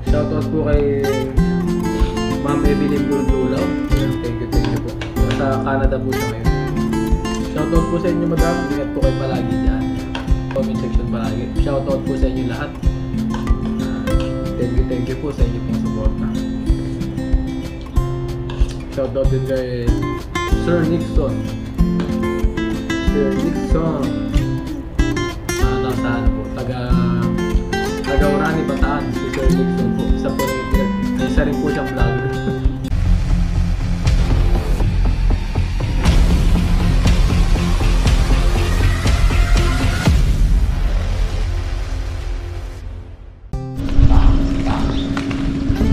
Shoutout po kay Ma'am Evelyn Gurdulaw. Thank you po. Sa Canada po siya ngayon. Shoutout po sa inyo madam. Ingat po kayo palagi dyan. Comment section palagi. Shoutout po sa inyo lahat. Thank you po sa inyo pong suporta. Shoutout din kay Sir Nixon. Nasa ano po, taga Orani, Bataan, si Sir Nixon po. Isa po rin, isa rin po siyang vlogger.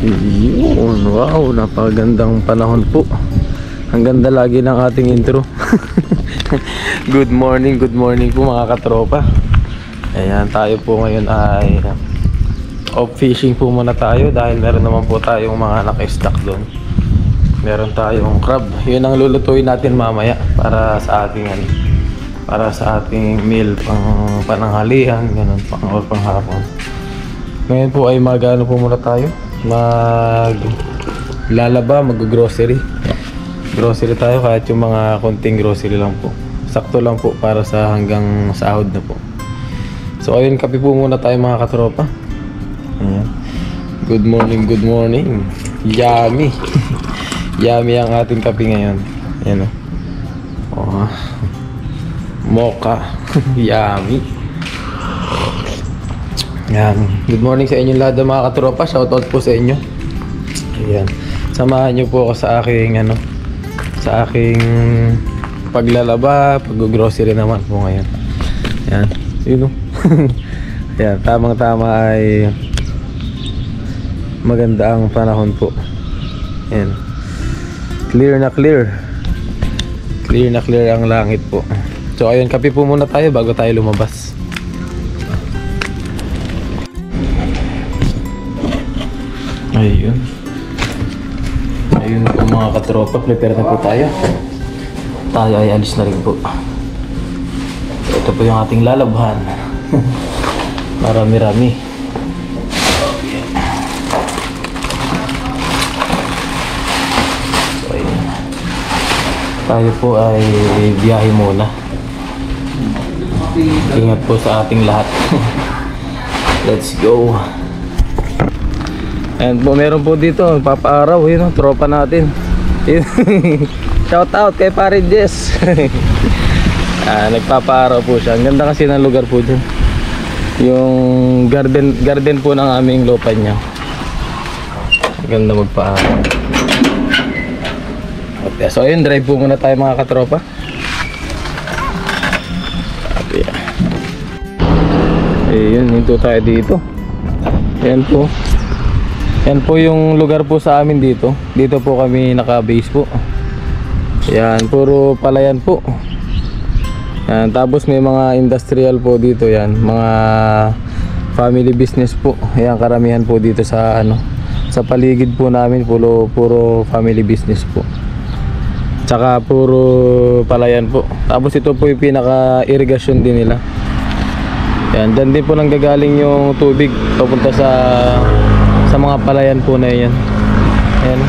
Yun, wow, napakagandang panahon po. Ang ganda lagi ng ating intro. Good morning po mga katropa. Ayan, tayo po ngayon ay off fishing po muna tayo dahil meron naman po tayong mga naka-stock doon. Meron tayong crab. Yun ang lulutuin natin mamaya para sa ating meal pang pananghalian, ganun, or panghapon. Ngayon po ay magano po muna tayo. Mag-grocery tayo, kahit yung mga konting grocery lang po. Sakto lang po para sa hanggang sahod na po. So ayun, kape po muna tayo mga katropa. Ayan. Good morning. Yummy. Yummy ang ating kape ngayon. Ayan o. Oh. Mocha. Yummy. Ayan. Good morning sa inyo lahat mga katropa. Shoutout po sa inyo. Ayan. Samahan nyo po ako sa aking paglalaba, pag-grocery naman po ngayon. Ayan. Yun o. Ayan. Tamang-tama ay maganda ang panahon po. Ayan. Clear na clear ang langit po. So ayun, kape po muna tayo bago tayo lumabas. Ayun po mga katropa, prepare na po tayo ay alis na rin po. Ito po yung ating lalabhan. Marami-rami. So ayun, tayo po ay biyahe muna. Ingat po sa ating lahat. Let's go. And po meron po dito papaaraw, yun, tropa natin. Shout out kay Pare Jess. Nagpapaaraw po siya. Ang ganda kasi ng lugar po dyan. Yung garden po ng aming lopan niya. Ang ganda magpaaraw. Okay, so ayun, drive po muna tayo mga katropa. Ayun, hinto tayo dito. Ayan po. Yan po yung lugar po sa amin dito. Dito po kami naka-base po. Yan, puro palayan po. Yan, tapos may mga industrial po dito yan. Mga family business po. Yan, karamihan po dito sa sa paligid po namin, puro family business po. Tsaka puro palayan po. Tapos ito po yung pinaka-irrigation din nila. Yan, dyan din po nanggagaling yung tubig papunta sa mga palayan po na yan. Ayan.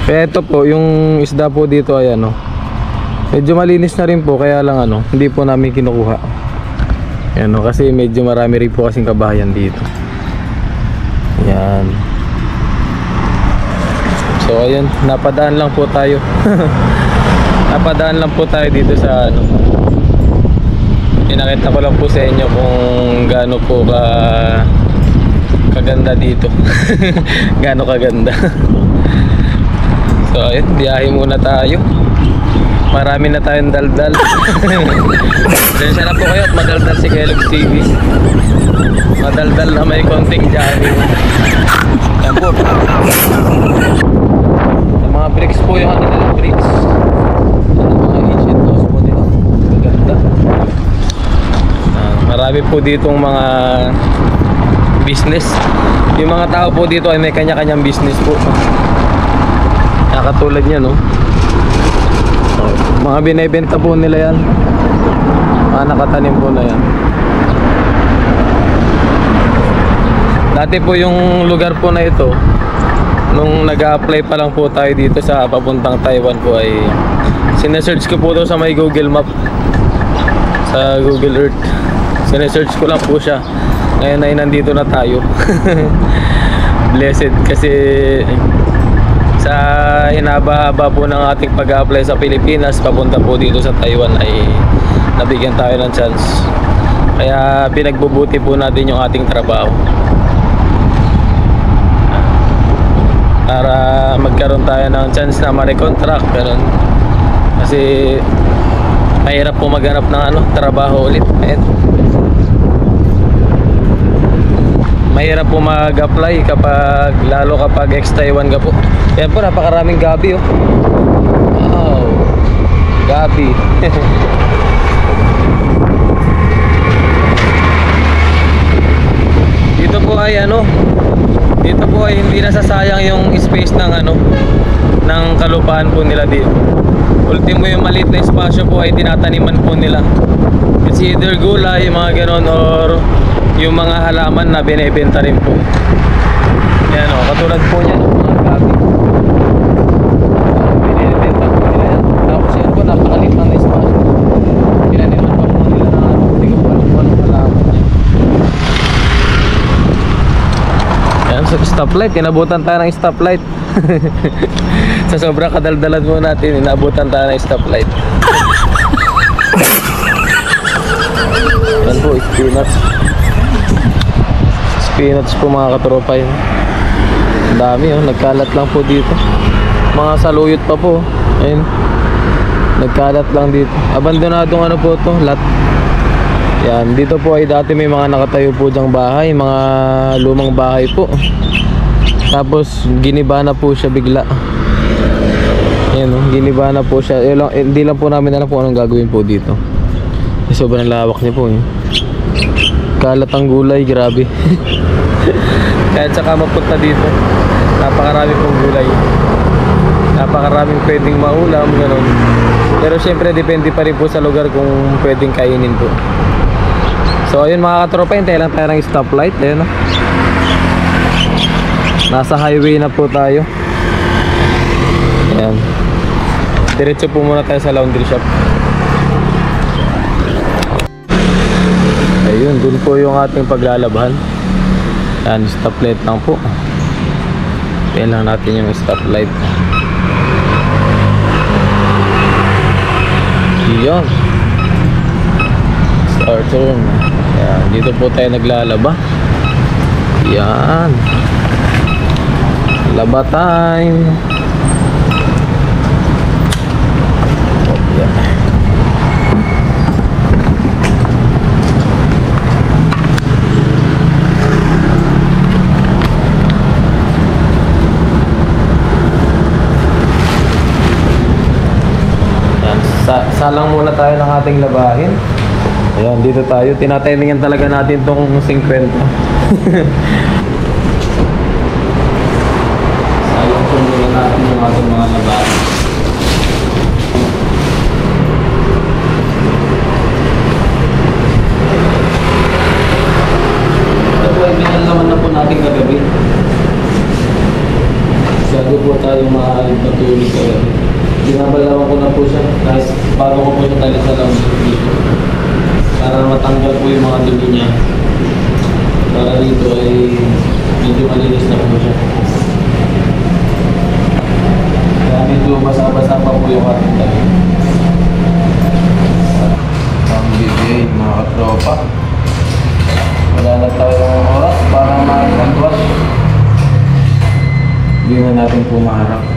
Kaya ito po, yung isda po dito ay medyo malinis na rin po, kaya lang hindi po namin kinukuha. Ayan, kasi medyo marami rin po kasing kabahayan dito. Ayan. So ayan, napadaan lang po tayo. Napadaan lang po tayo dito sa Pinakita ko lang po sa inyo kung gaano po kaganda dito. Gaano kaganda. So ayun, biyahe muna tayo. Marami na tayong daldal. Densya na po kayo at madaldal si Kellogg's TV. Madaldal na may konting jogging. Yan po. Yung mga bricks po, yung nilang bricks. Mga ancient house po dito. Maganda. Marami po ditong mga business. Yung mga tao po dito ay may kanya-kanyang business po. Nakatulad niya, no? Mga binibenta po nila yan. Mga nakatanim po na yan. Dati po yung lugar po na ito, nung nag-a-apply pa lang po tayo dito sa papuntang Taiwan po, ay sinesearch ko po daw sa may Google Map, sa Google Earth. Sinesearch ko lang po siya. Ngayon ay nandito na tayo. Blessed kasi sa hinaba-haba po ng ating pag-a-apply sa Pilipinas papunta po dito sa Taiwan ay nabigyan tayo ng chance. Kaya pinagbubuti po natin yung ating trabaho para magkaroon tayo ng chance na ma-recontract. Ganun. Kasi mahirap po maghanap ng trabaho ulit. Ayan. Mahirap po mag-apply lalo kapag ex-Taiwan ka po. Ayan po, napakaraming gabi oh. Wow, gabi. Dito po ay dito po ay hindi nasasayang yung space ng ng kalupaan po nila dito. Ultimo yung maliit na espasyo po ay tinataniman po nila. It's either gulay, mga ganon, or yung mga halaman na binebenta rin po. Yan katulad po niyan, mga gabi. Binebenta po nila yan. Tapos yan po, napakaliit na espasyo. Pinaniman pa po nila na hindi ko alam po anong halaman niya. Yan, sa stoplight, inabutan tayo ng stoplight. Sa sobrang kadaldalan mo natin, inabutan tayo ng stoplight. Yan po, spinach. Spinach po mga katropa yun. Ang dami nagkalat lang po dito. Mga saluyot pa po. Ayun. Nagkalat lang dito. Abandonadong po to, lot. Yan, dito po ay dati may mga nakatayo po dyang bahay, mga lumang bahay po. Tapos giniba na po siya bigla. Ayan giniba na po siya. Hindi lang po namin alam kung anong gagawin po dito. Sobrang lawak niya po Kalat ang gulay, grabe. Kahit saka mapunta dito, napakarami pong gulay. Napakaraming pwedeng maulam, gano'n. Pero syempre depende pa rin po sa lugar kung pwedeng kainin po. So ayun mga katropa, hintay lang tayo ng stoplight. Ayun nasa highway na po tayo. Ayan. Diretso po muna tayo sa laundry shop. Ayun, dun po yung ating paglalabhan. Ayan, stoplight lang po. Ayan lang natin yung stoplight. Yun. Starter. Ayan, dito po tayo naglalaba. Ayan. Laba time. Ayan. Salang muna tayo ng ating labahin. Ayan, dito tayo. Tinatimingan talaga natin tong 50. Salang po muna natin yung ating mga labahin. Ito po ay binalaman na po natin kagabi. Sago po tayo maaaring patulog kagabi. Binabalawan ko na po siya kahit bago ko po siya talit sa laundry dito para matanggal po yung mga dumi niya, para dito ay medyo malinis na po siya. Kaya medyo basa-basa pa po yung ating talit. Ang bibig mga katropa, wala na tayong oras para mag-wash. Hindi na natin pumarap.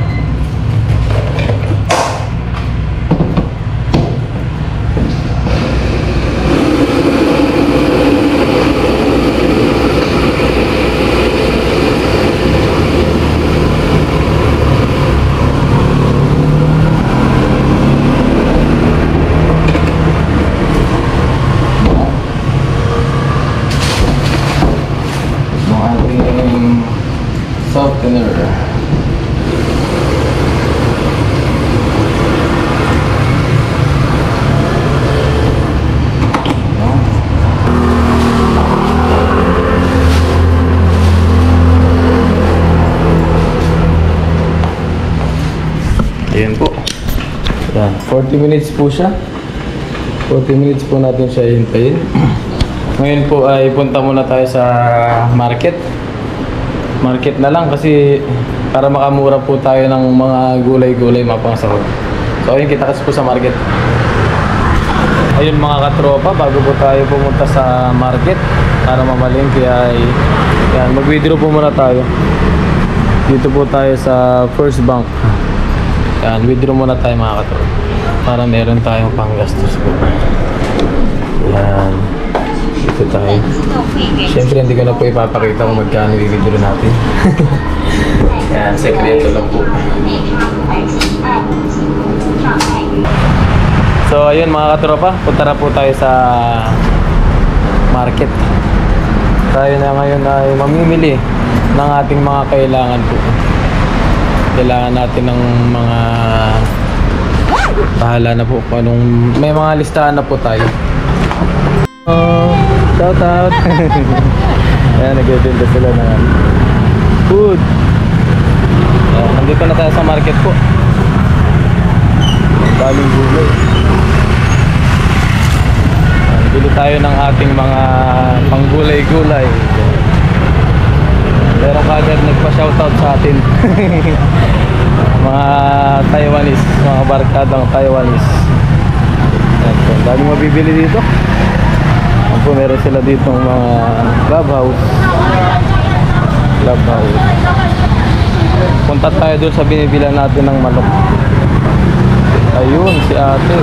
Softener. 40 minutes po siya. 40 minutes po natin siya hintayin. Ngayon po ay punta muna tayo sa market. Market na lang kasi para makamura po tayo ng mga gulay-gulay mapangsahod. So ayun, kita kasi po sa market. Ayun mga katropa, bago po tayo pumunta sa market para mamalingki ay yan, mag-withdraw po muna tayo. Dito po tayo sa First Bank. Yan, withdraw muna tayo mga katropa para meron tayong panggastos po. Yan. Dito tayo. Siyempre hindi ko na po ipapakita kung magkano i-withdraw natin. Yan, sekreto lang po. So ayun mga katropa, punta na po tayo sa market. Tayo na ngayon ay mamimili ng ating mga kailangan po. Kailangan natin ng mga bahala na po kung anong, may mga listahan na po tayo. Shout out. Ayan, nagbibenta sila ng food. Ayan, nandito na tayo sa market po. Daming gulay. Ayan, bili tayo ng ating mga panggulay-gulay. Meron kagad nagpa-shoutout sa atin. Mga Taiwanese, mga barkadang Taiwanese. Ayan po, daming mabibili dito. Ayan po, meron sila dito mga clubhouse. Clubhouse. Punta tayo doon sa binibilan natin ng manok. Ayun, si ate.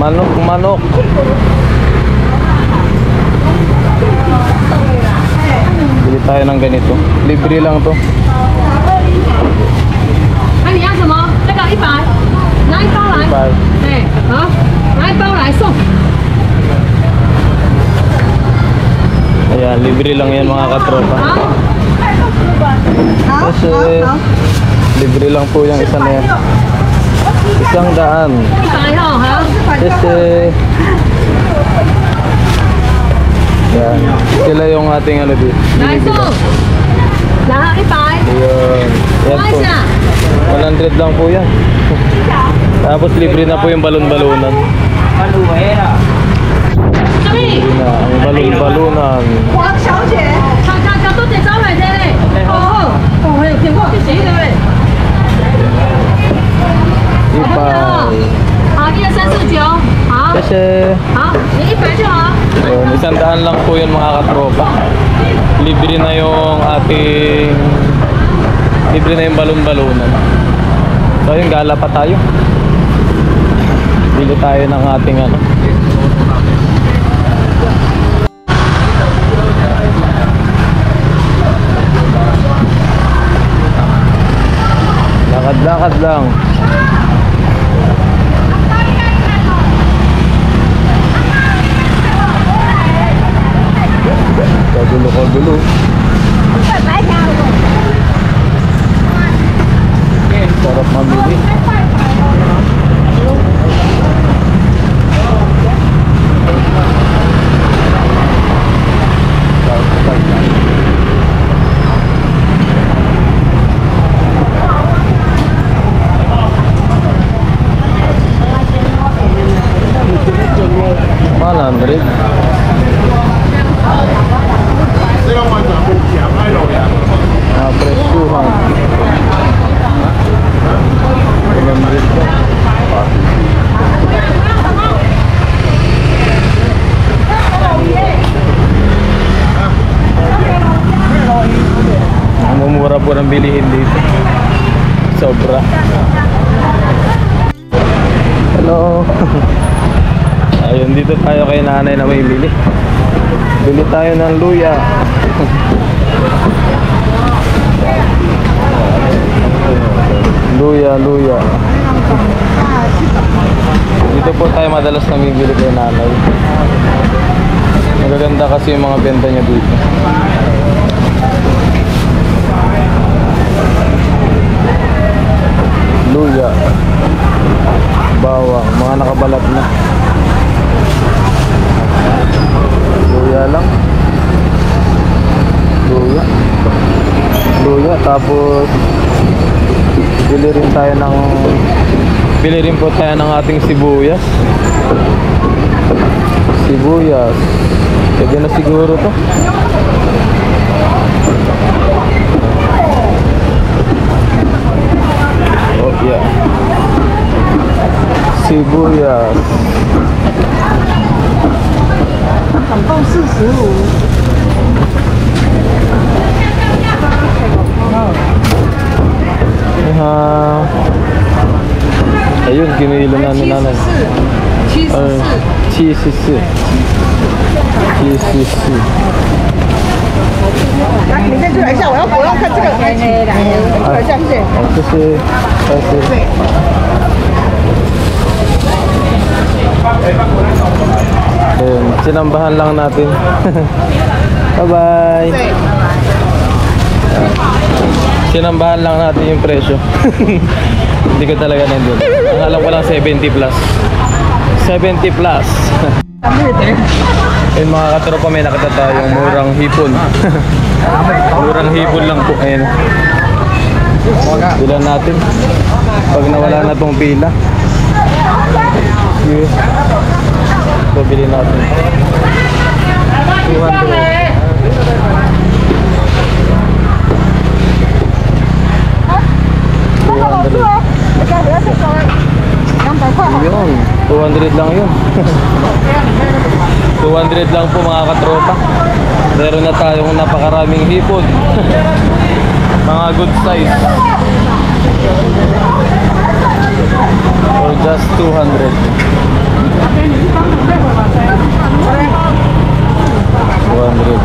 Manok. Bili tayo ng ganito. Libre lang to. 哎，你要什么？这个100，拿一包来。 Bye. 对，好，拿一包来送。 Ayan, libre lang yan mga katropa. 好， Kasi libre lang po yung isa na yan. 100. 100哦，好。 Kasi yan, sila yung ating ano dito. 来送，然后100。 Ayun. Yan po. 100 lang po yan. Tapos libre na po yung balon-balunan. 小米， Libre na ang balon-balunan. 黄小姐，他多点招来的嘞。哦，还有苹果，谢谢的嘞。 Ipay. 好，12349，好， Kasi 好，你100就好。 yun, 100 lang po yun mga katropa. Libre na yung ating libre na yung balon-balunan. So yun, gala pa tayo. Bili tayo ng ating ano. Lakad-lakad lang. Kagulo-kagulo. Sarap mamili. Presyuhan. 100 ka. Ang mumura po ng bilihin dito. Sobra. Hello. Ayun, dito tayo kay nanay na may bili. Bili tayo ng luya. Luya. Dito po tayo madalas namimili kay nanay. Magaganda kasi yung mga benta niya dito. Luya, bawang, mga nakabalat na. Luya lang. bili rin po tayo ng ating sibuyas. Sibuyas. Pwede na siguro to. Oh yeah. Sibuyas. 总共45。 ayun, kinilo na ni nanay. 74. 74. 来，你先出来一下，我要看这个。来，出来一下，谢谢。好，谢谢，谢谢。Ayun, sinambahan lang natin. Bye-bye. Sinambahan lang natin yung presyo. Hindi ko talaga nandun. Ang alam ko lang 70 plus. 70 plus. Ayun mga katropa, may nakita tayong murang hipon. Murang hipon lang po. Ayun. Bilan natin. Pag nawala na tong pila. Yes. So, bilhin natin. 200. Yun, 200 lang yun. 200 lang po mga katropa. Meron na tayong napakaraming hipon. Mga good size. For just 200. 200.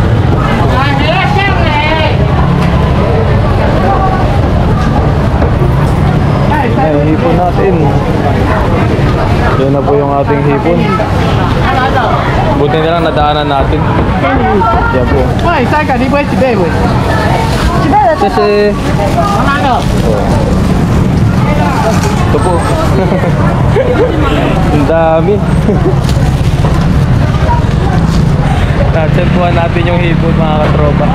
Ay, hipon natin. Yan na po yung ating hipon. Buti na lang nadaanan natin. Yan po. Kasi ito po. Ang dami. Natsempuhan natin yung hipon mga katropa.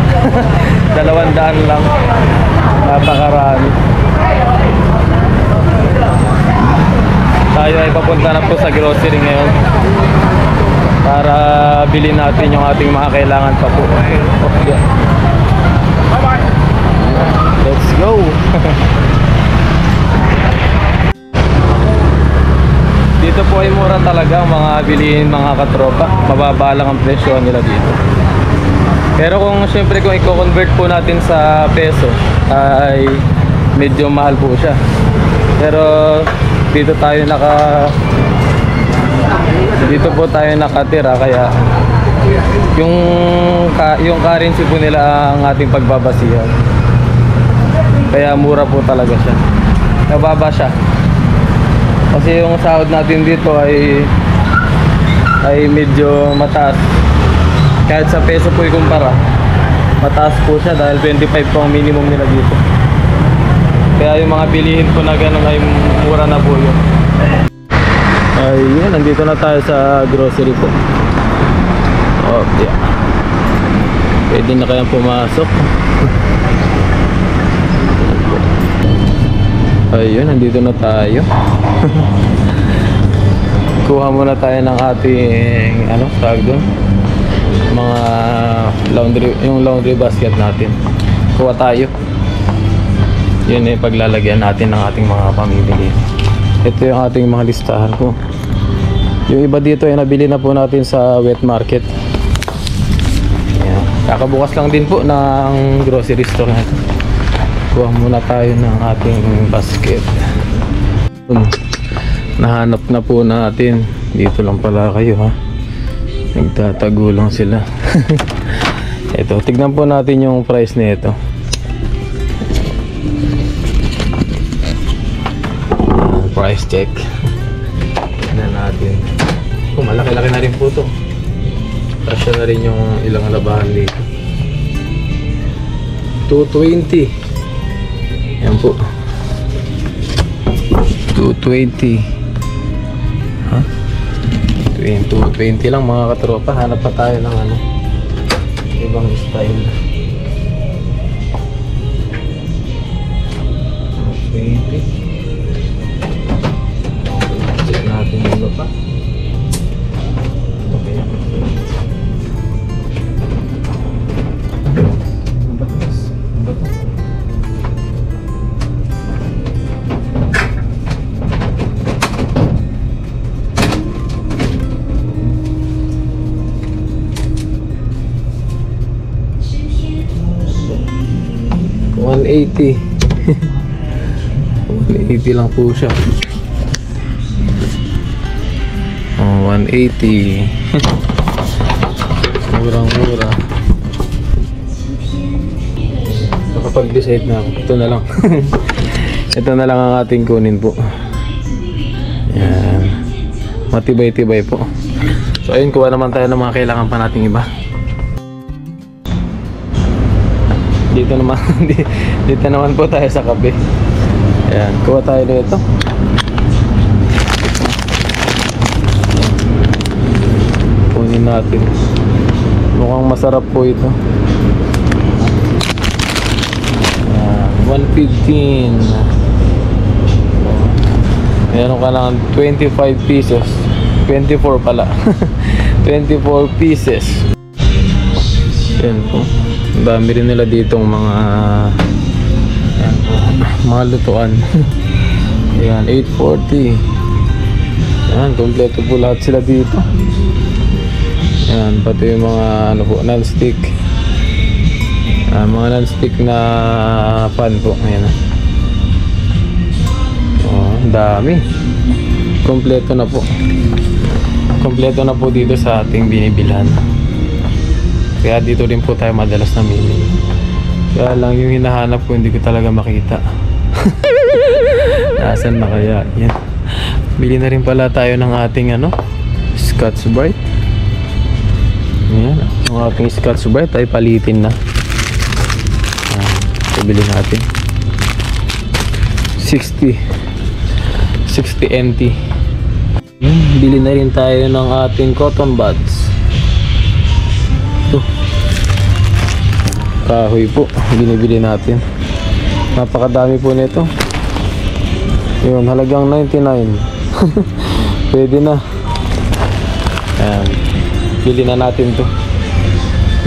200 lang. Napakarami. Tayo ay papunta na po sa grocery ngayon para bilhin natin yung ating mga kailangan pa po. Let's go. Dito po ay mura talaga ang mga bilihin mga katropa. Mababa lang ang presyo nila dito. Pero kung syempre kung i-convert po natin sa peso ay medyo mahal po siya. Pero dito po tayo nakatira kaya yung currency po nila ang ating pagbabasihan. Kaya mura po talaga siya. Nababa siya. Kasi yung sahod natin dito ay medyo mataas. Kahit sa peso po ikumpara, mataas po siya dahil 25 po ang minimum nila dito. Kaya yung mga bilihin po na gano'n ay mura na po yun. Ayun, nandito na tayo sa grocery po. Okay. Pwede na kayang pumasok. Ayun, nandito na tayo. Kuha muna tayo ng ating tawag doon, mga laundry basket natin. Kuha tayo. Yun eh, paglalagyan natin ng ating mga pamimili. Ito yung ating mga listahan ko. Yung iba dito ay nabili na po natin sa wet market. Ayan. Kakabukas lang din po ng grocery store natin. Kuha muna tayo ng ating basket. Nahanap na po natin. Dito lang pala kayo ha. Nagtatago lang sila. Ito, tignan po natin yung price nito. Price check. Tignan natin. Malaki-laki na rin po ito. Kasya na rin yung ilang labahan dito. 220. Yan po. 220. Ha? 220 lang mga katropa. Hanap pa tayo ng ibang style. 20. Check natin yung iba pa. Okay. Batas. Batas. $180. 180 lang po siya. Oh, 180. Murang-mura. Nakapag-decide na ako. Ito na lang. Ito na lang ang ating kunin po. Yan. Matibay-tibay po. So ayun, kuha naman tayo ng mga kailangan pa nating iba. Dito naman dito naman po tayo sa kape. Ayan, kuha tayo dito. Kunin natin. Mukhang masarap po ito. Ayan, 115. Meron ka lang 25 pesos. 24 pala. 24 pieces. Ayan po. Ang dami rin nila ditong mga ayan po, mga lutuan. Ayan, 840. Ayan, kompleto po lahat sila dito. Ayan, pati yung mga ano po, non-stick. Mga non-stick na pan po. Ayan. Oh, dami. Kompleto na po. Kompleto na po dito sa ating binibilhan. Kaya dito rin po tayo madalas namimili. Kaya lang yung hinahanap ko hindi ko talaga makita. Nasaan na kaya? Yan. Bili na rin pala tayo ng ating ano, Scotch Brite. Yan. Ang ating Scotch Brite ay palitin na. Bili natin. 60 NT. Yan. Bili na rin tayo ng ating cotton buds. Kahoy po, binibili natin. Napakadami po nito. Yun, halagang 99. Pwede na. Ayan, bili na natin to.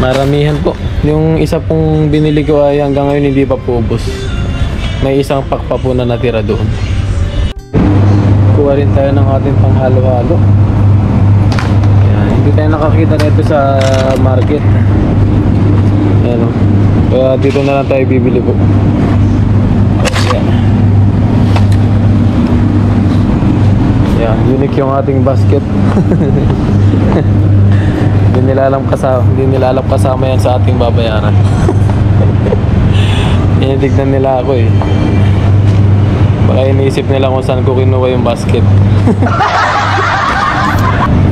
Maramihan po. Yung isa pong binili ko ay hanggang ngayon hindi pa po ubos. May isang pack pa po na natira doon. Kuha rin tayo ng ating panghalo-halo. Ayan, hindi tayo nakakita nito sa market. Ayan o. Kaya dito na lang tayo bibili po. Ayan. Ayan, unique yung ating basket. Hindi nila alam kasama yan sa ating babayaran. Initignan nila ako eh. Baka iniisip nila kung saan ko kinuha yung basket.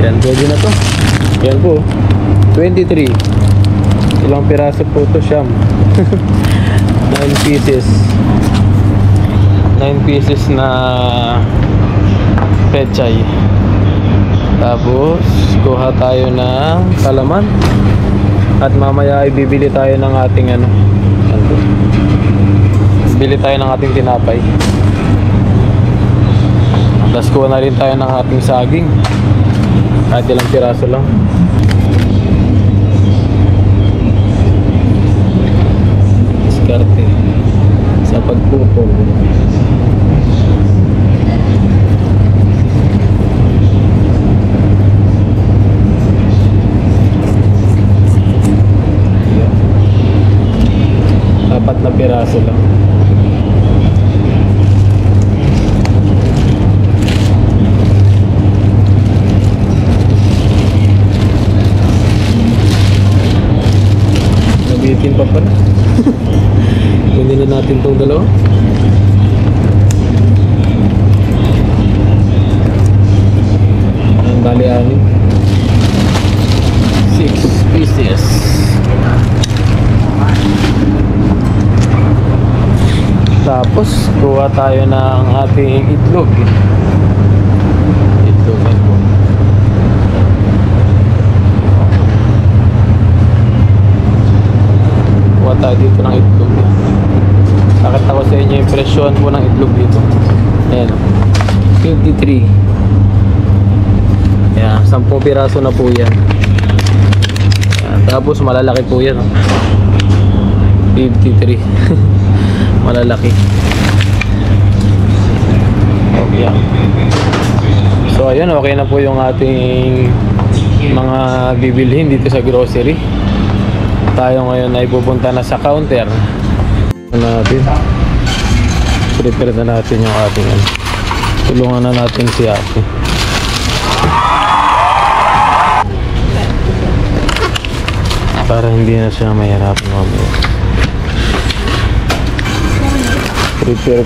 Yan, pwede na to. Yan po, 23. Ilang piraso po ito, siyam. 9 pieces. 9 pieces na pechay. Tapos kuha tayo ng kalaman. At mamaya ay bibili tayo ng ating ano, bili tayo ng ating tinapay. Tapos kuha na rin tayo ng ating saging. Kahit ilang piraso lang. Diskarte sa pagpupong. Apat na piraso lang. Nabitin pa pala. Kunin na natin tong dalawa. Ang bali 6 pieces. Tapos kuha tayo ng ating itlog. Itlog yan po. Kuha tayo dito ng itlog. Nakita ko sa inyo nyo yung presyohan po ng itlog dito. Ayan. 53. Ayan. 10 piraso na po yan. Ayan. Tapos malalaki po yan. 53. Malalaki. Okay. So ayun, okay na po yung ating mga bibilhin dito sa grocery. Tayo ngayon ay pupunta na sa counter natin. Prepare na natin yung ating tulungan na natin si ate. Para hindi na siya mahirapan mamaya. Prepare.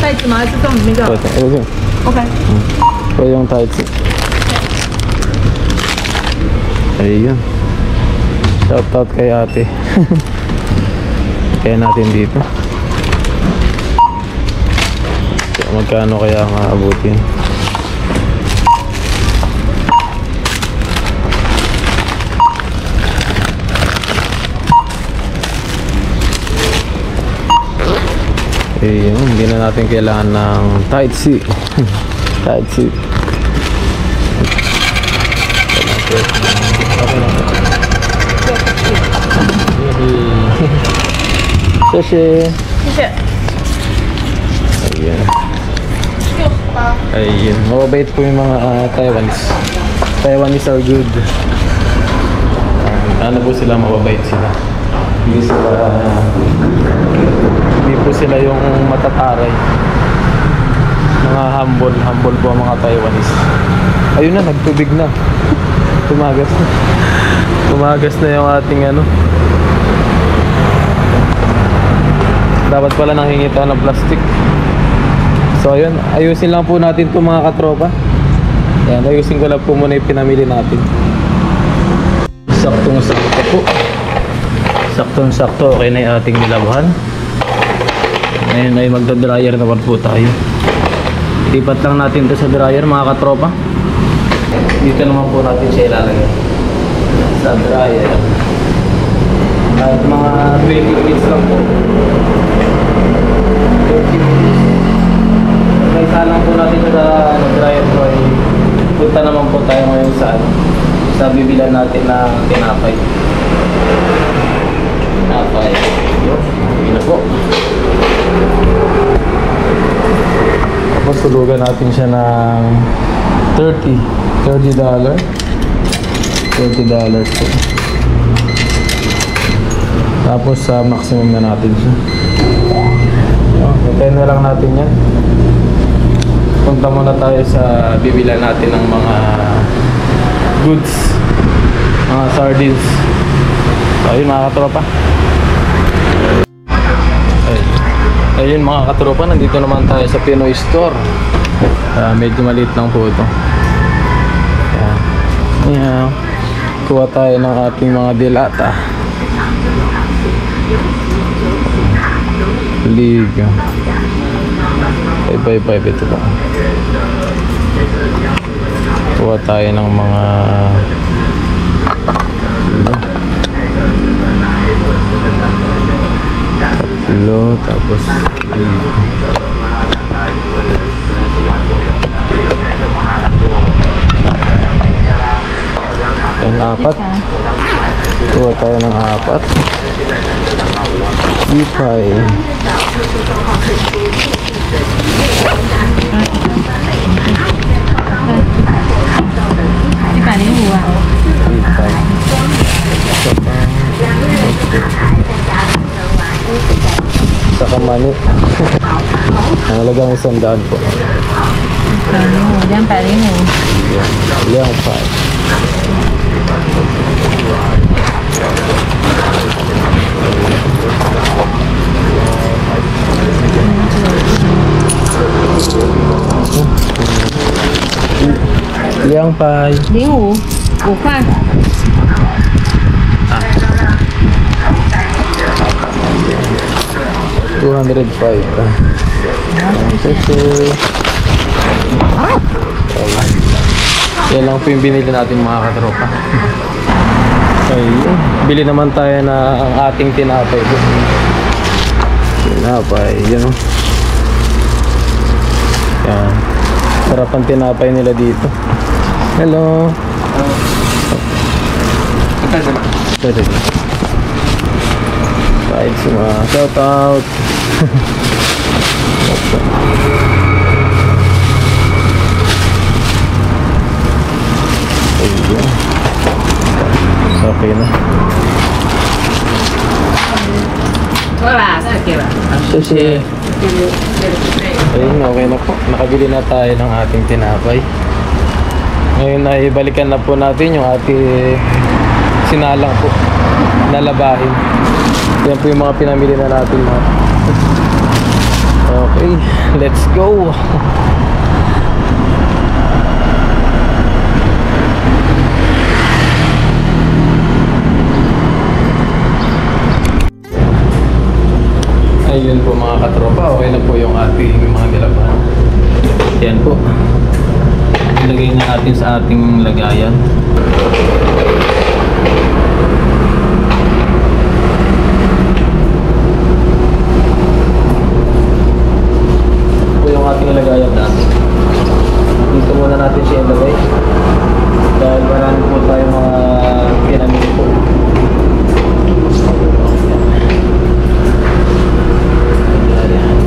袋子吗？还是这种那个 ？OK。 ito yung tights. Ayun. Shoutout kay ate. Kaya natin dito. So, magkano kaya maabutin? Ayun, hindi na natin kailangan ng tight seat. Tight seat. Okay na. Sashay. Ayan. Ayun. Mababait po yung mga Taiwanese. Taiwanese are good. Ano po sila, mababait sila. Hindi po sila yung matataray. Mga humble po ang mga Taiwanese. Ayun na, nagtubig na. Tumagas na yung ating dapat pala nangingita ng plastic. So ayun, ayusin lang po natin itong mga katropa. Yan, ayusin ko lang po muna yung pinamili natin. Saktong-sakto po. Saktong-sakto, okay na yung ating nilabhan. Ngayon ay magda-dryer naman po tayo. Lipat lang natin ito sa dryer mga katropa. Dito naman po natin siya ilalagay sa dryer. Kahit mga 20 minutes lang po. 20 minutes. May salang po natin sa dryer po ay punta naman po tayo ngayon sa bibilan natin na tinapay. Yun po. Tapos tulugan natin siya ng $30 po. Tapos maximum na natin siya. Hintayin na lang natin yan. Punta muna tayo sa bibilan natin ng mga goods, mga sardines. So ayun mga katropa. Ayun mga katropa, nandito naman tayo sa Pinoy Store. Medyo maliit lang po ito. Ayan. Kuha tayo ng ating mga dilata. Liga 555 ito po. Kuha tayo ng mga tatlo, tapos ang 4. Kuha tayo ng 4. Ipay. Saka mani. Ang halagang 100 po. 205.205 5块。 205. Yan lang po yung binili natin mga katropa. Ayun. Bili naman tayo na ang ating tinapay po. Tinapay, yun. Yan. Sarap ang tinapay nila dito. Hello. Sorry. Kahit suma. Shout out. Ayun. Okay na. Kasi ayun, okay na po. Nakabili na tayo ng ating tinapay. Ngayon ay balikan na po natin yung ating sinalang po na labahin. Yan po yung mga pinamili na natin mga. Okay, let's go. Ayun po mga katropa, okay na po yung ating mga nilabahan. Yan po. Ilagay na natin sa ating lagayan. Ito po yung ating lagayan natin. Dito muna natin siya ilagay. Dahil marami po tayong mga pinamili po.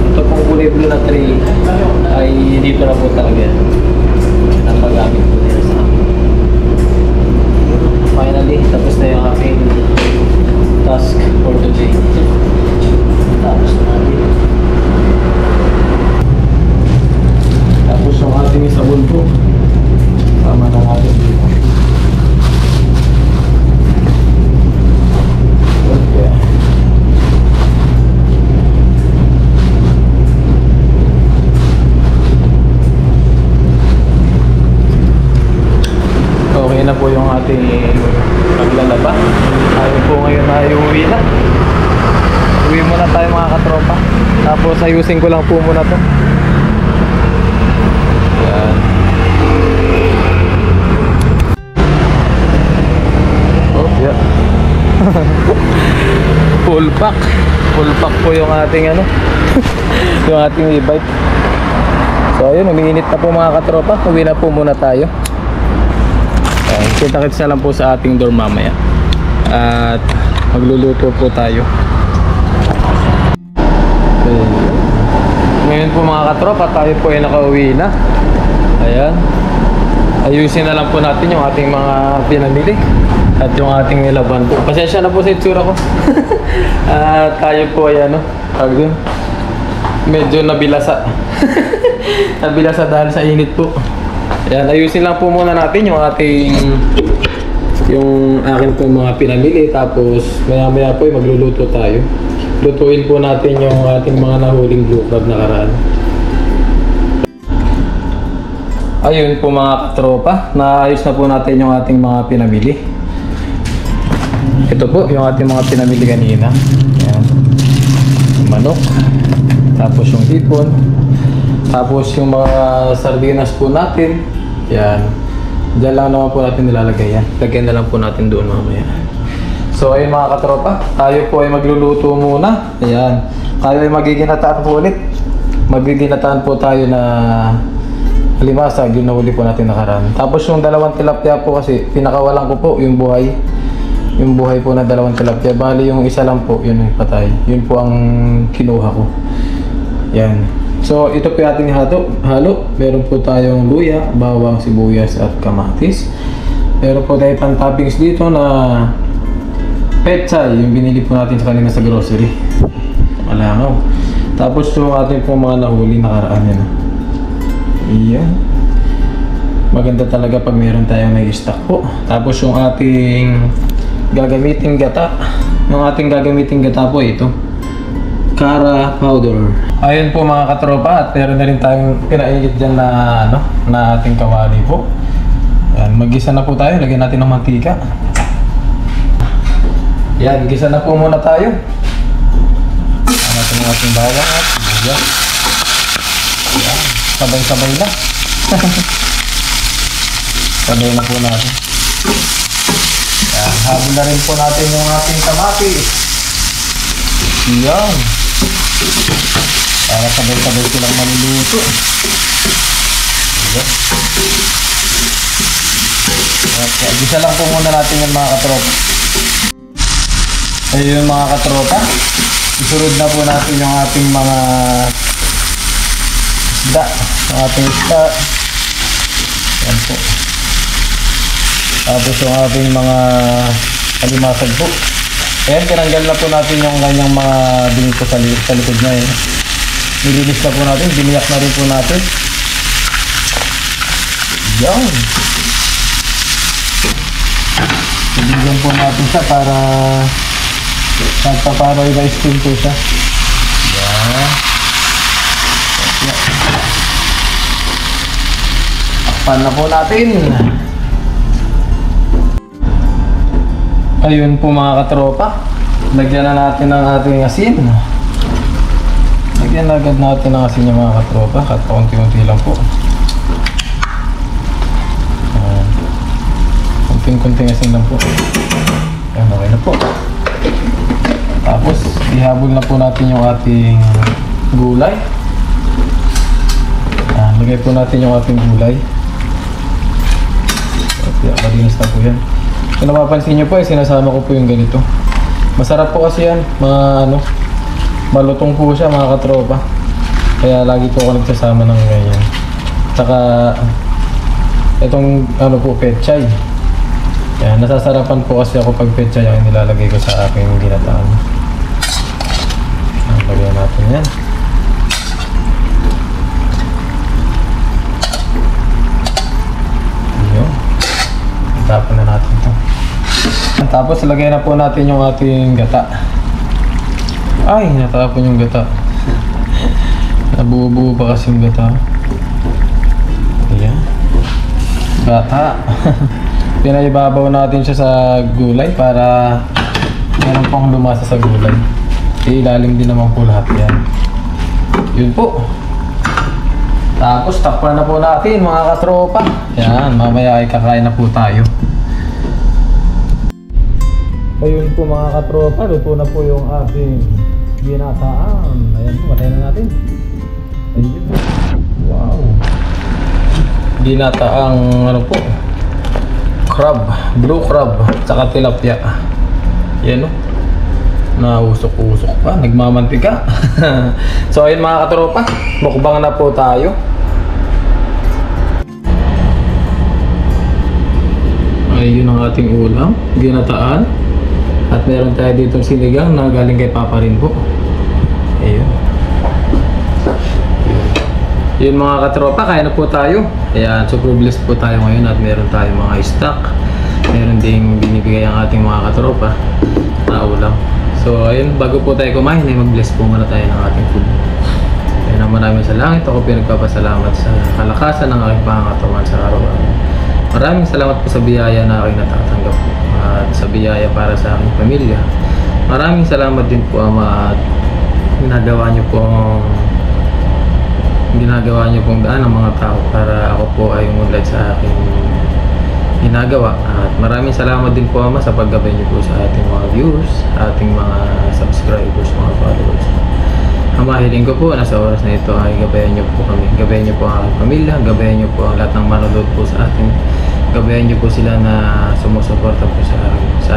Ito pong kulay blue na tray ay dito na po talaga yan. Ang pag-gamit po nila sa akin. Finally, tapos na yung aking task for today. Tapos na natin. Tapos yung ating sabon po. Tama na natin dito. Okay. Okay na po yung ating paglalaba. Tayo po ngayon na iuwi na. Uwi muna tayo mga katropa. Tapos ayusin ko lang po muna to. Yan. Oh, yeah. Full pack. Full pack po yung ating ano. Yung ating e-bike. So ayun, umiinit na po mga katropa. Uwi na po muna tayo. Kita-kits na lang po sa ating door mamaya. At magluluto po tayo. Okay. Ngayon po mga katropa, tayo po ay nakauwi na. Ayan. Ayusin na lang po natin yung ating mga pinamili at yung ating nilaban po. Pasensya na po sa itsura ko. At tayo po ay ano, medyo nabilasa. Nabilasa dahil sa init po. Ayan, ayusin lang po muna natin yung ating yung akin pong mga pinamili. Tapos maya maya po magluluto tayo. Lutuin po natin yung ating mga nahuling blue crab na karaan. Ayun po mga katropa, naayos na po natin yung ating mga pinamili. Ito po yung ating mga pinamili kanina. Ayan. Yung manok, tapos yung hipon, tapos yung mga sardinas po natin. Yan. Diyan lang naman po natin nilalagay yan. Lagyan na lang po natin doon mamaya. So ayun mga katropa, tayo po ay magluluto muna. Ayan. Tayo ay magiginataan po ulit. Magiginataan po tayo na limasag, yung nahuli po natin nakaraan. Tapos yung dalawang tilapia po kasi pinakawalan ko po yung buhay. Yung buhay po na dalawang tilapia. Bali yung isa lang po, yun yung patay. Yun po ang kinuha ko. Yan. So ito po yung ating halo. Meron po tayong luya, bawang, sibuyas at kamatis. Meron po tayong pan-toppings dito na pechay, yung binili po natin sa kanina sa grocery. Malangaw. Tapos yung ating po mga nahuli nakaraan yan. Iyan. Maganda talaga pag meron tayong nai-stock po. Tapos yung ating gagamiting gata. Yung ating gagamiting gata po ito. Kara powder. Ayun po mga katropa, at meron na rin tayong pinainit dyan na, ano, na ating kawali po. Yan, mag-gisa na po tayo. Lagyan natin ng mantika. Yan, gisa na po muna tayo. Ang natin yung ating bawang at sibuyas. Yan, sabay-sabay na. Sabay na po natin. Yan, habol na rin po natin yung ating kamatis. Yan. Para sabay-sabay silang maluluto. Yan. Okay, gisa lang po muna natin yung mga katropa. Ayun mga katropa. Isunod na po natin yung ating mga isda. Yung ating isda. Yan po. Tapos yung ating mga alimasag po. Ayan, tinanggal na po natin yung kanyang mga dingko sa likod na yun. Nilinis na po natin, biniyak na rin po natin. Yan. Ibigyan po natin siya para nagpaparo i-steam po siya. Yan. Takpan na po natin. Ayun po mga katropa, lagyan na natin ng ating asin. Lagyan agad natin ng asin yung mga katropa, kahit paunti-unti lang po. Kunting-kunting asin lang po. Ayan, okay na po. Tapos ihabol na po natin yung ating gulay. Ayan, lagay po natin yung ating gulay. At malinis na po yan. Kung napapansin nyo po, sinasama ko po yung ganito. Masarap po kasi yan, malutong po siya mga katropa. Kaya lagi po ako nagsasama ng ganyan. Tsaka itong pechay. Yan, nasasarapan po kasi ako pag pechay yung nilalagay ko sa aking ginataan. Lagyan natin yan. Yun. Tapon na natin ito. Tapos lagay na po natin yung ating gata. Ay, natapon yung gata. Nabubuo pa kasi yung gata. Ayan. Gata. Pinaibabaw natin siya sa gulay para meron pang lumasa sa gulay. Ilalim din naman po lahat yan. Yun po. Tapos takpan na po natin mga katropa. Yan, mamaya ay kakain na po tayo. Ayun po mga katropa, luto na po yung ating ginataan. Ayan po, patayin na natin. Ayun. Wow. Ginataang crab, blue crab, tsaka tilapia. Yan o. Nausok-usok pa, nagmamantika. So ayun mga katropa, mukbang na po tayo. Ayun ang ating ulam, ginataan. At meron tayo ditong sinigang na galing kay Papa rin po. Ayun. Yun mga katropa, kaya na po tayo. Ayan, super blessed po tayo ngayon at meron tayong mga stock. Meron ding binibigay ang ating mga katropa na ulam. So ayun, bago po tayo kumain ay mag-bless po muna tayo ng ating food. Kaya na maraming salamat. Ako pinagpapasalamat sa kalakasan ng aking pangangatawan sa araw-araw. Maraming salamat po sa biyaya na aking natatanggap po. At sa biyaya para sa aking pamilya. Maraming salamat din po Ama at ginagawa niyo pong daan ng mga tao para ako po ay umunlad sa aking ginagawa. At maraming salamat din po Ama sa paggabay niyo po sa ating mga viewers, ating mga subscribers, mga followers. Ama, hiling ko po na sa oras na ito ay gabayan niyo po kami, gabayan niyo po ang aking pamilya, gabayan niyo po ang lahat ng manonood po sa atin, gabayan niyo po sila na sumusuporta po sa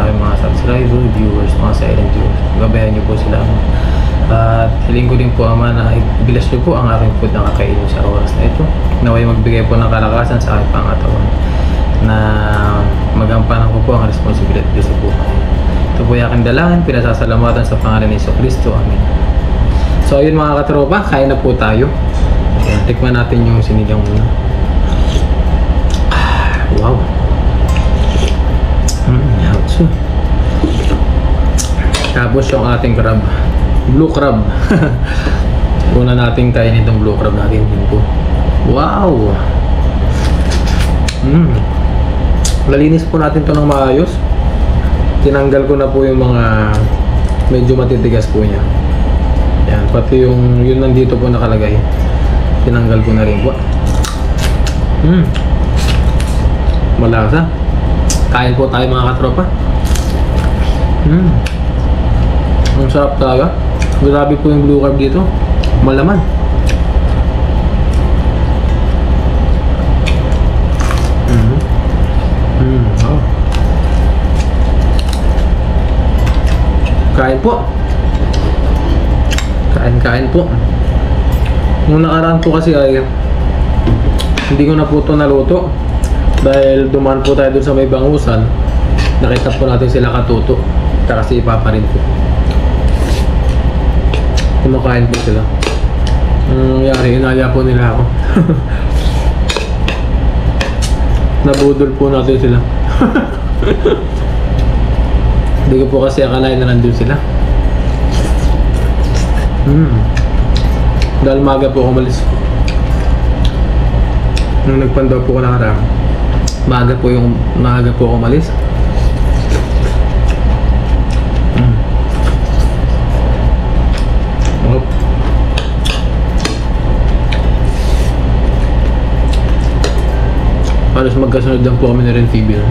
aking mga subscribers, viewers, mga silent viewers. Gabayan niyo po sila Ama. At hiling ko din po Ama na i-bless niyo po ang aking food na kakainin sa oras na ito. Naway magbigay po ng kalakasan sa aking pangatawan na magampanan ko po ang responsibility sa buhay. Ito po yung aking dalangin, pinasasalamatan sa pangalan ni Jesucristo. Amen. So ayun mga katropa, kain na po tayo. Ayan, tikman natin yung sinigang muna. Wow. Tapos yung ating crab, blue crab. Una nating kainin itong blue crab natin din po. Wow. Nalinis po natin to ng maayos. Tinanggal ko na po yung mga medyo matitigas po niya. Yan, pati yung yun nandito po nakalagay. Tinanggal ko na rin po. Malasa. Kain po tayo mga katropa. Ang sarap talaga. Grabe po yung blue carb dito. Malaman. Oh. Kain po. Kain po. Nung nakaraan po kasi ay hindi ko na po ito naluto dahil dumaan po tayo dun sa may bangusan. Nakita po natin sila katuto tsaka si Papa rin po. Kumakain po sila. Ang nangyari, inaya po nila ako. Nabudol po natin sila. Hindi ko po kasi akalain na nandun sila. Dahil maaga po ako umalis. Nung nagpandaw po ko nakaraan, maaga po ako umalis. Halos magkasunod lang po kami na rin TV.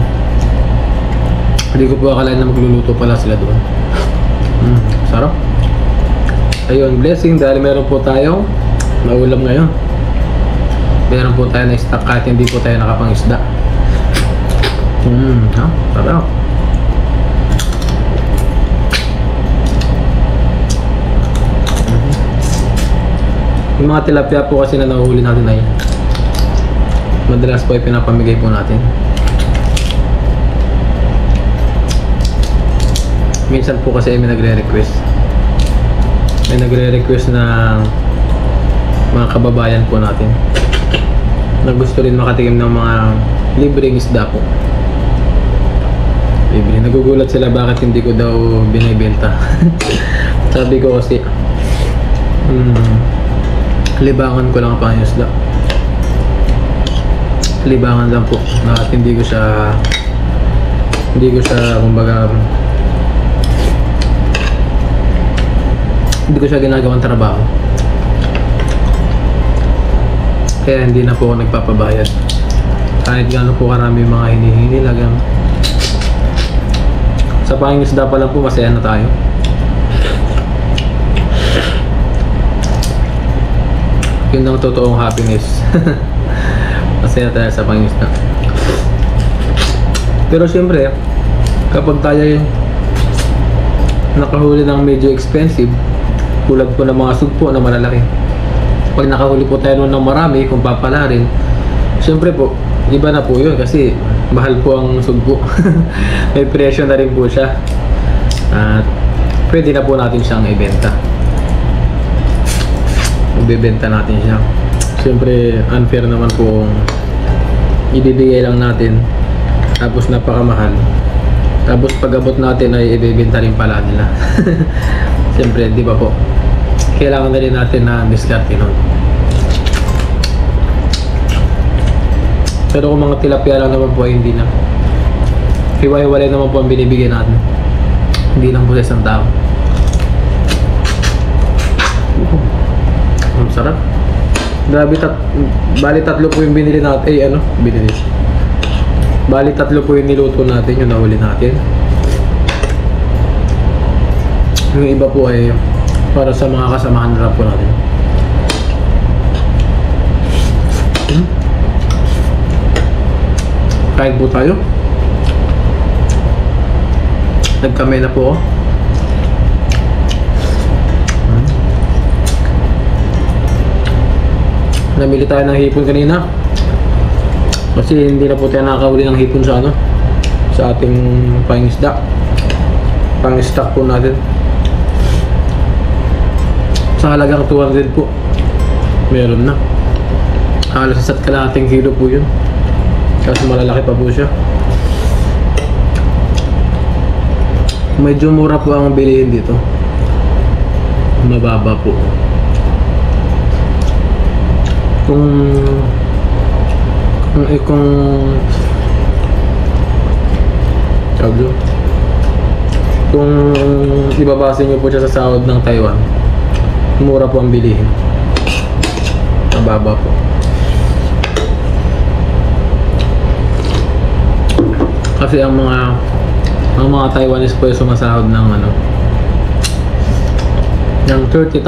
Hindi ko po akalain na magluluto pala sila doon. Sarap. Ayun, blessing dahil meron po tayong maulam ngayon. Meron po tayo na stock kahit hindi po tayo nakapangisda. Sarap. Yung mga tilapia po kasi na nahuhuli natin ay madalas po ay pinapamigay po natin. Minsan po kasi may nagre-request. May nagre-request na mga kababayan po natin na gusto rin makatikim ng mga libreng isda po. Libre. Nagugulat sila bakit hindi ko daw binibenta. Sabi ko kasi libangan ko lang ang isda. Libangan lang po na hindi ko siya kumbaga hindi ko siya ginagawang trabaho, kaya hindi na po ako nagpapabayad kahit gaano po karami mga hinihingi lagang sa pangingisda pa lang po masaya na tayo. Yun ang totoong happiness. Masaya tayo sa pangingisda. Pero syempre, kapag tayo yung nakahuli ng medyo expensive, tulad po ng mga sugpo na malalaki, pag nakahuli po tayo ng marami, kung papala rin, syempre po, iba na po yun kasi mahal po ang sugpo. May presyo na rin po siya. At pwede na po natin siyang ibenta. Ibebenta natin siya. Siyempre, unfair naman po kung ibibigay lang natin tapos napakamahal. Tapos pag-abot natin ay ibebenta rin pala nila. Siyempre, di ba po? Kailangan na rin natin na diskarte nun. Pero kung mga tilapia lang naman po ay hindi na. Hiwa-hiwalay naman po ang binibigay natin. Hindi lang po sa isang tao. Ang sarap. Grabe, bali tatlo po yung binili natin. Bali tatlo po yung niluto natin, yung nahuli natin. Yung iba po ay para sa mga kasamahan na po natin. Kain po tayo. Nagkamay na po ako. Namili tayo ng hipon kanina kasi hindi na po tayo nakakahuli ng hipon sa sa ating pangisda. Pang-stock po natin sa halagang 200 po meron na. Halos isa't kalahating kilo po yun kasi malalaki pa po siya. Medyo mura po ang bilihin dito, mababa po. Kung ibabase nyo po siya sa sahod ng Taiwan, mura po ang bilihin, mababa po. Kasi ang mga Taiwanese po ay sumasahod ng ng 30,000.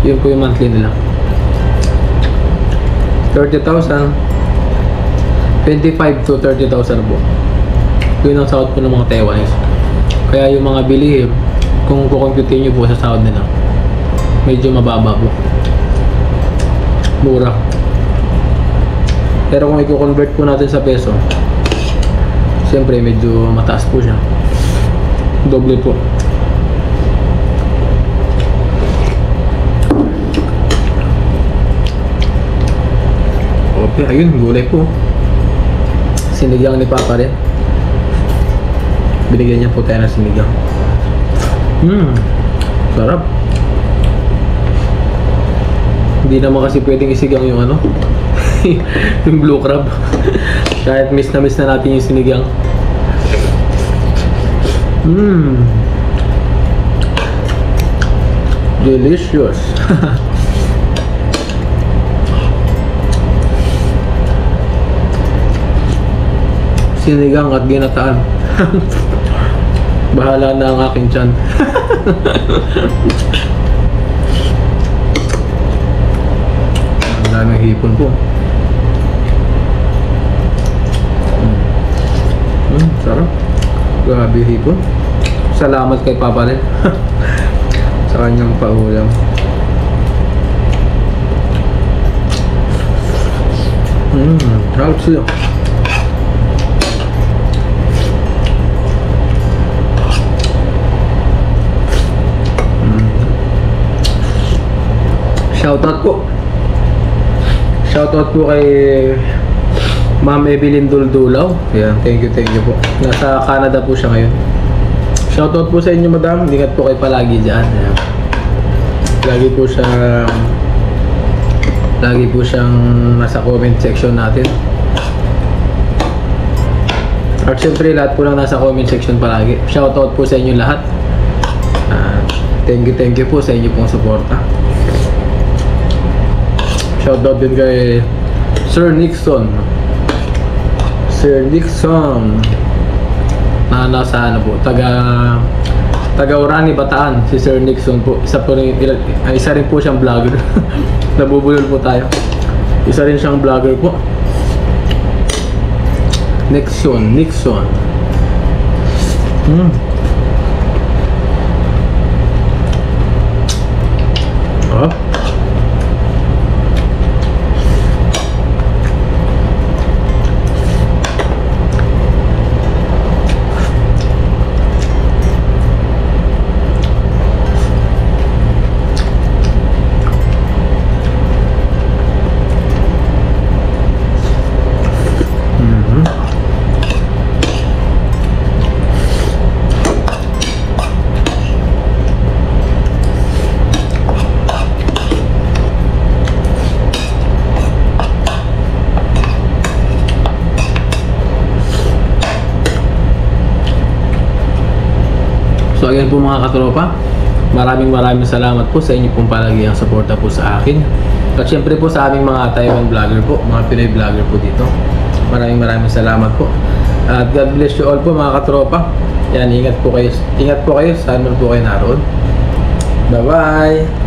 Yun po yung monthly nila. 30,000, 25 to 30,000 po. Yun ang sahod po ng mga Taiwanese. Kaya yung mga bilihin, kung kukompute nyo po sa sahod nila, medyo mababa po. Mura. Pero kung i-convert po natin sa peso, siyempre medyo mataas po siya. Doble po. Okay, ayun, gulay po. Sinigang ni Papa rin. Binigyan niya po tayo ng sinigang. Sarap. Hindi naman kasi pwedeng isigang yung yung blue crab. Kahit miss na natin yung sinigang. Delicious. Sinigang at ginataan. Bahala na ang aking tiyan. Ang daming hipon po. Sarap. Grabe hipon. Salamat kay Papa rin. Sa kanyang paulam. Sarap siya. Shoutout po. Shoutout po kay Ma'am Evelyn Duldulaw. Ayan, thank you po. Nasa Canada po siya ngayon. Shoutout po sa inyo, madam. Ingat po kayo palagi dyan. Ayan. Lagi po siyang nasa comment section natin. At syempre, lahat po lang nasa comment section palagi. Shoutout po sa inyo lahat. Thank you po sa inyo pong suporta. Shoutout din kay Sir Nixon. Na nasa taga Orani, Bataan, si Sir Nixon po. Isa rin po siyang vlogger. Nabubulol po tayo. Isa rin siyang vlogger po. Nixon. Oh. So ayan po mga katropa, maraming salamat po sa inyo pong palagiang suporta po sa akin. At syempre po sa aming mga Taiwan vlogger po, mga Pinoy vlogger po dito. Maraming salamat po. At God bless you all po mga katropa. Yan, ingat po kayo. Saan man po kayo naroon. Bye bye.